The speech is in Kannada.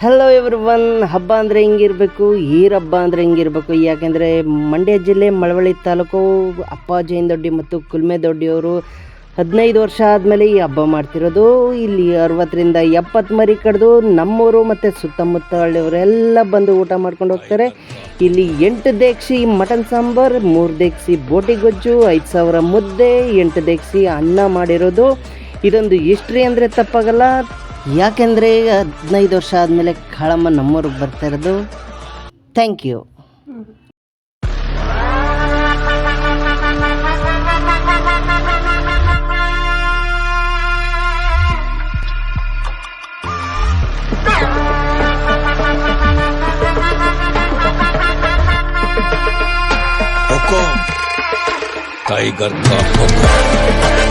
Hello everyone. ಹಬ್ಬ ಅಂದರೆ ಹಿಂಗಿರಬೇಕು, ಹಬ್ಬ ಅಂದರೆ ಹಿಂಗಿರಬೇಕು. ಯಾಕೆಂದರೆ ಮಂಡ್ಯ ಜಿಲ್ಲೆ ಮಳವಳ್ಳಿ ತಾಲೂಕು ಅಪ್ಪಾಜಿ ದೊಡ್ಡಿ ಮತ್ತು ಕುಲ್ಮೆ ದೊಡ್ಡಿಯವರು 15 ವರ್ಷ ಆದಮೇಲೆ ಈ ಹಬ್ಬ ಮಾಡ್ತಿರೋದು. ಇಲ್ಲಿ 60ರಿಂದ 70 ಮರಿ ಕಡ್ದು ನಮ್ಮೂರು ಮತ್ತು ಸುತ್ತಮುತ್ತ ಹಳ್ಳಿಯವರೆಲ್ಲ ಬಂದು ಊಟ ಮಾಡ್ಕೊಂಡು ಹೋಗ್ತಾರೆ. ಇಲ್ಲಿ 8 ದೇಕ್ಸಿ ಮಟನ್ ಸಾಂಬಾರು, 3 ದೇಕ್ಸಿ ಬೋಟಿ ಗೊಜ್ಜು, 5,000 ಮುದ್ದೆ, 8 ದೇಕ್ಸಿ ಅನ್ನ ಮಾಡಿರೋದು. ಇದೊಂದು ಹಿಸ್ಟ್ರಿ ಅಂದರೆ ತಪ್ಪಾಗಲ್ಲ. ಯಾಕೆಂದರೆ 15 ವರ್ಷ ಆದಮೇಲೆ ಕಾಳಮ್ಮ ನಮ್ಮೂರಿಗೆ ಬರ್ತಾ ಇರೋದು. Thank you. टाइगर का